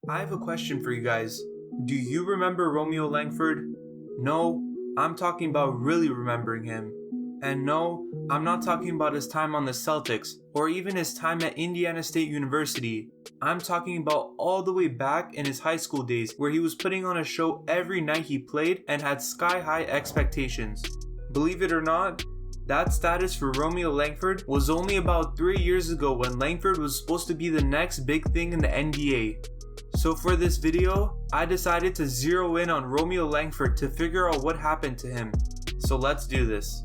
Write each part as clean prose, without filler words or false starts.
I have a question for you guys. Do you remember Romeo Langford? No, I'm talking about really remembering him. And no, I'm not talking about his time on the Celtics or even his time at Indiana State University. I'm talking about all the way back in his high school days where he was putting on a show every night he played and had sky-high expectations. Believe it or not, that status for Romeo Langford was only about 3 years ago when Langford was supposed to be the next big thing in the NBA. So for this video, I decided to zero in on Romeo Langford to figure out what happened to him. So let's do this.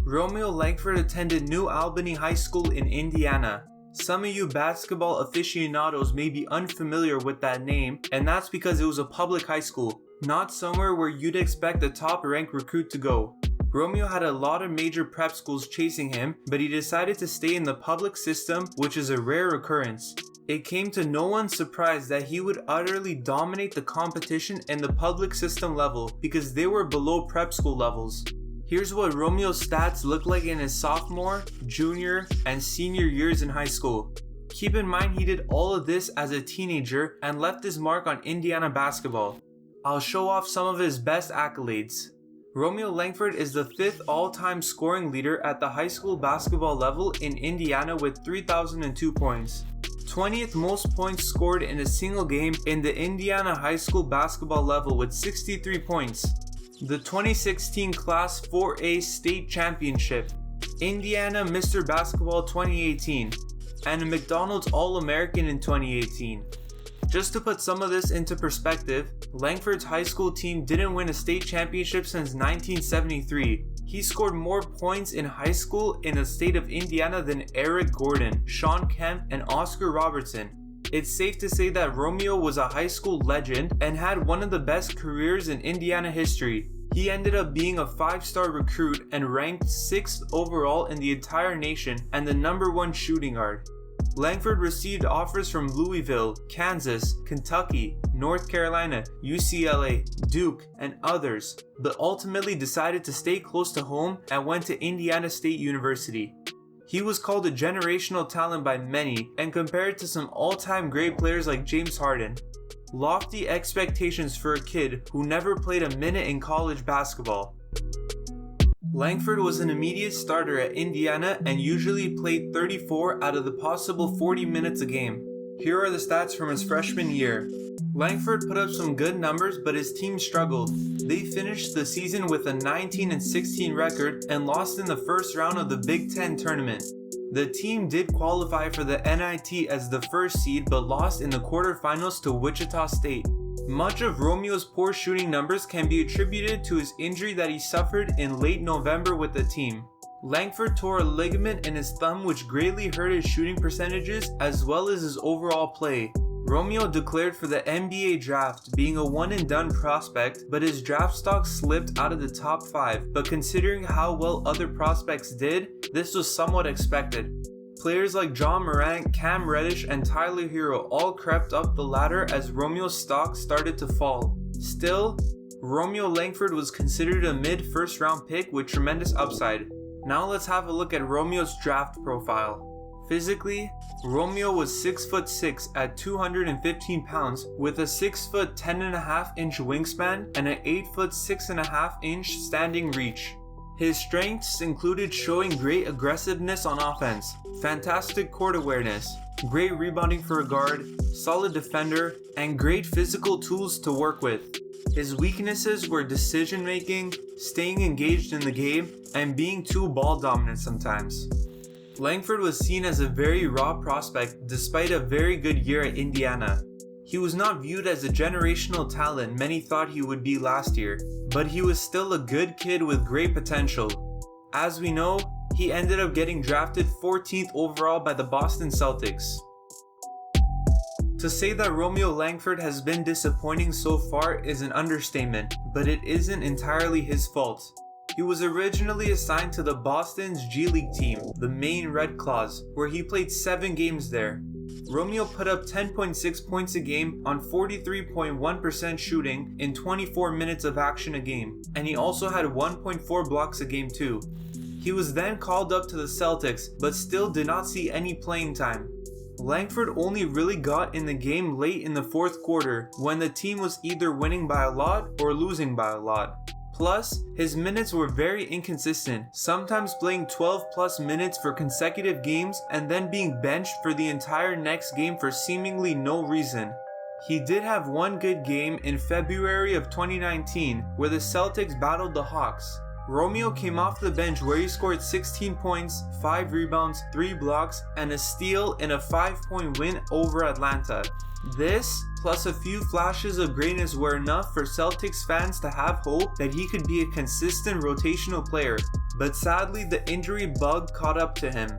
Romeo Langford attended New Albany High School in Indiana. Some of you basketball aficionados may be unfamiliar with that name, and that's because it was a public high school, not somewhere where you'd expect a top-ranked recruit to go. Romeo had a lot of major prep schools chasing him, but he decided to stay in the public system, which is a rare occurrence. It came to no one's surprise that he would utterly dominate the competition in the public system level because they were below prep school levels. Here's what Romeo's stats looked like in his sophomore, junior, and senior years in high school. Keep in mind he did all of this as a teenager and left his mark on Indiana basketball. I'll show off some of his best accolades. Romeo Langford is the 5th all-time scoring leader at the high school basketball level in Indiana with 3,002 points. 20th most points scored in a single game in the Indiana high school basketball level with 63 points. The 2016 Class 4A State Championship, Indiana Mr. Basketball 2018, and a McDonald's All-American in 2018. Just to put some of this into perspective, Langford's high school team didn't win a state championship since 1973. He scored more points in high school in the state of Indiana than Eric Gordon, Shawn Kemp, and Oscar Robertson. It's safe to say that Romeo was a high school legend and had one of the best careers in Indiana history. He ended up being a 5-star recruit and ranked 6th overall in the entire nation and the number 1 shooting guard. Langford received offers from Louisville, Kansas, Kentucky, North Carolina, UCLA, Duke, and others, but ultimately decided to stay close to home and went to Indiana State University. He was called a generational talent by many and compared to some all-time great players like James Harden. Lofty expectations for a kid who never played a minute in college basketball. Langford was an immediate starter at Indiana and usually played 34 out of the possible 40 minutes a game. Here are the stats from his freshman year. Langford put up some good numbers, but his team struggled. They finished the season with a 19-16 record and lost in the first round of the Big Ten tournament. The team did qualify for the NIT as the first seed but lost in the quarterfinals to Wichita State. Much of Romeo's poor shooting numbers can be attributed to his injury that he suffered in late November with the team. Langford tore a ligament in his thumb which greatly hurt his shooting percentages as well as his overall play. Romeo declared for the NBA draft, being a one-and-done prospect, but his draft stock slipped out of the top 5, but considering how well other prospects did, this was somewhat expected. Players like John Morant, Cam Reddish, and Tyler Hero all crept up the ladder as Romeo's stock started to fall. Still, Romeo Langford was considered a mid-first round pick with tremendous upside. Now let's have a look at Romeo's draft profile. Physically, Romeo was 6'6" at 215 pounds with a 6' 10.5" wingspan and an 8' 6.5" standing reach. His strengths included showing great aggressiveness on offense, fantastic court awareness, great rebounding for a guard, solid defender, and great physical tools to work with. His weaknesses were decision making, staying engaged in the game, and being too ball dominant sometimes. Langford was seen as a very raw prospect despite a very good year at Indiana. He was not viewed as a generational talent many thought he would be last year, but he was still a good kid with great potential. As we know, he ended up getting drafted 14th overall by the Boston Celtics. To say that Romeo Langford has been disappointing so far is an understatement, but it isn't entirely his fault. He was originally assigned to the Boston's G League team, the Maine Red Claws, where he played 7 games there. Romeo put up 10.6 points a game on 43.1% shooting in 24 minutes of action a game, and he also had 1.4 blocks a game too. He was then called up to the Celtics, but still did not see any playing time. Langford only really got in the game late in the fourth quarter when the team was either winning by a lot or losing by a lot. Plus, his minutes were very inconsistent, sometimes playing 12 plus minutes for consecutive games and then being benched for the entire next game for seemingly no reason. He did have one good game in February of 2019 where the Celtics battled the Hawks. Romeo came off the bench where he scored 16 points, 5 rebounds, 3 blocks, and a steal in a 5-point win over Atlanta. This, plus a few flashes of greatness, were enough for Celtics fans to have hope that he could be a consistent rotational player, but sadly the injury bug caught up to him.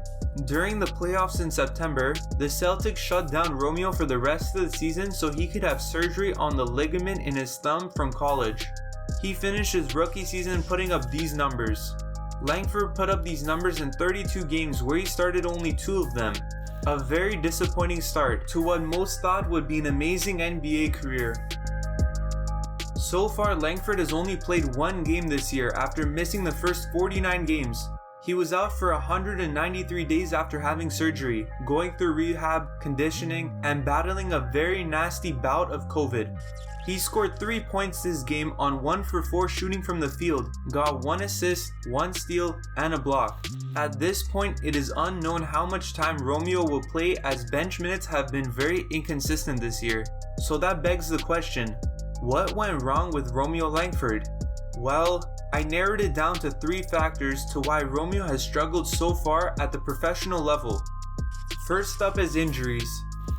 During the playoffs in September, the Celtics shut down Romeo for the rest of the season so he could have surgery on the ligament in his thumb from college. He finished his rookie season putting up these numbers. Langford put up these numbers in 32 games where he started only 2 of them. A very disappointing start to what most thought would be an amazing NBA career. So far, Langford has only played 1 game this year after missing the first 49 games. He was out for 193 days after having surgery, going through rehab, conditioning, and battling a very nasty bout of COVID. He scored 3 points this game on 1 for 4 shooting from the field, got 1 assist, 1 steal, and a block. At this point, it is unknown how much time Romeo will play as bench minutes have been very inconsistent this year. So that begs the question, what went wrong with Romeo Langford? Well, I narrowed it down to 3 factors to why Romeo has struggled so far at the professional level. First up is injuries.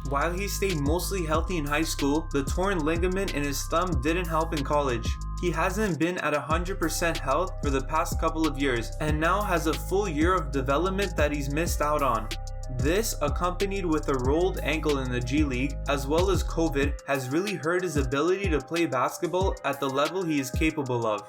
While he stayed mostly healthy in high school, the torn ligament in his thumb didn't help in college. He hasn't been at 100% health for the past couple of years and now has a full year of development that he's missed out on. This, accompanied with a rolled ankle in the G League, as well as COVID, has really hurt his ability to play basketball at the level he is capable of.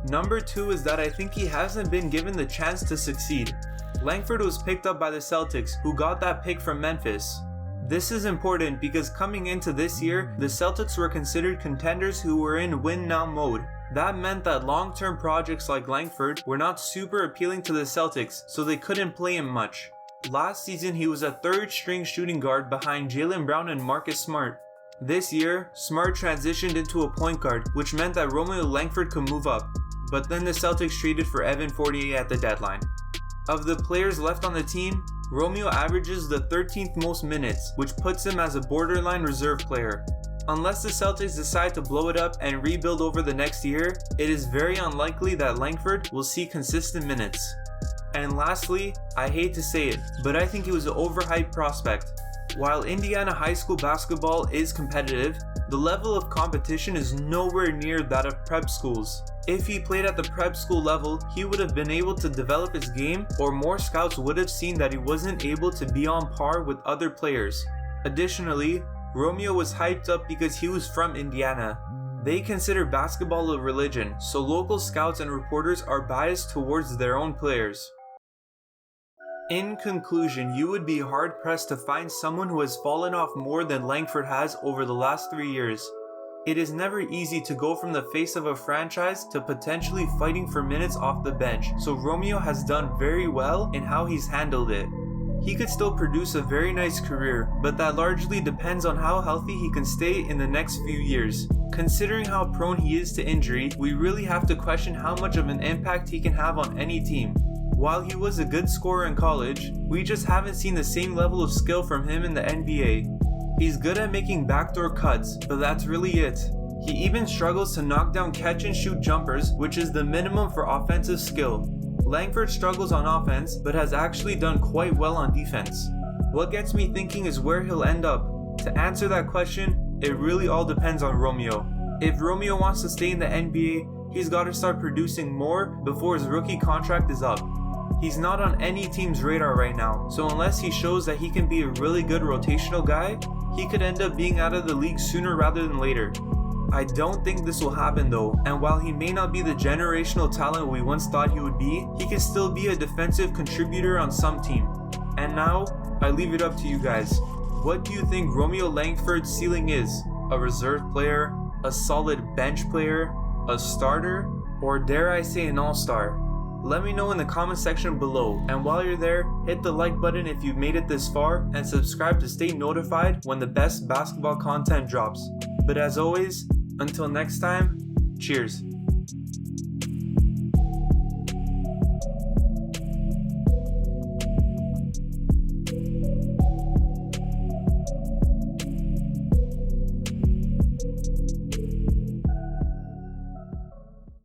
Number 2 is that I think he hasn't been given the chance to succeed. Langford was picked up by the Celtics, who got that pick from Memphis. This is important because coming into this year, the Celtics were considered contenders who were in win-now mode. That meant that long-term projects like Langford were not super appealing to the Celtics, so they couldn't play him much. Last season, he was a third-string shooting guard behind Jaylen Brown and Marcus Smart. This year, Smart transitioned into a point guard, which meant that Romeo Langford could move up, but then the Celtics traded for Evan Fournier at the deadline. Of the players left on the team, Romeo averages the 13th most minutes, which puts him as a borderline reserve player. Unless the Celtics decide to blow it up and rebuild over the next year, it is very unlikely that Langford will see consistent minutes. And lastly, I hate to say it, but I think he was an overhyped prospect. While Indiana high school basketball is competitive, the level of competition is nowhere near that of prep schools. If he played at the prep school level, he would have been able to develop his game, or more scouts would have seen that he wasn't able to be on par with other players. Additionally, Romeo was hyped up because he was from Indiana. They consider basketball a religion, so local scouts and reporters are biased towards their own players. In conclusion, you would be hard-pressed to find someone who has fallen off more than Langford has over the last 3 years. It is never easy to go from the face of a franchise to potentially fighting for minutes off the bench, so Romeo has done very well in how he's handled it. He could still produce a very nice career, but that largely depends on how healthy he can stay in the next few years. Considering how prone he is to injury, we really have to question how much of an impact he can have on any team. While he was a good scorer in college, we just haven't seen the same level of skill from him in the NBA. He's good at making backdoor cuts, but that's really it. He even struggles to knock down catch and shoot jumpers, which is the minimum for offensive skill. Langford struggles on offense, but has actually done quite well on defense. What gets me thinking is where he'll end up. To answer that question, it really all depends on Romeo. If Romeo wants to stay in the NBA, he's got to start producing more before his rookie contract is up. He's not on any team's radar right now, so unless he shows that he can be a really good rotational guy, he could end up being out of the league sooner rather than later. I don't think this will happen though, and while he may not be the generational talent we once thought he would be, he can still be a defensive contributor on some team. And now, I leave it up to you guys. What do you think Romeo Langford's ceiling is? A reserve player? A solid bench player? A starter? Or dare I say an all-star? Let me know in the comment section below, and while you're there, hit the like button if you've made it this far, and subscribe to stay notified when the best basketball content drops. But as always, until next time, cheers.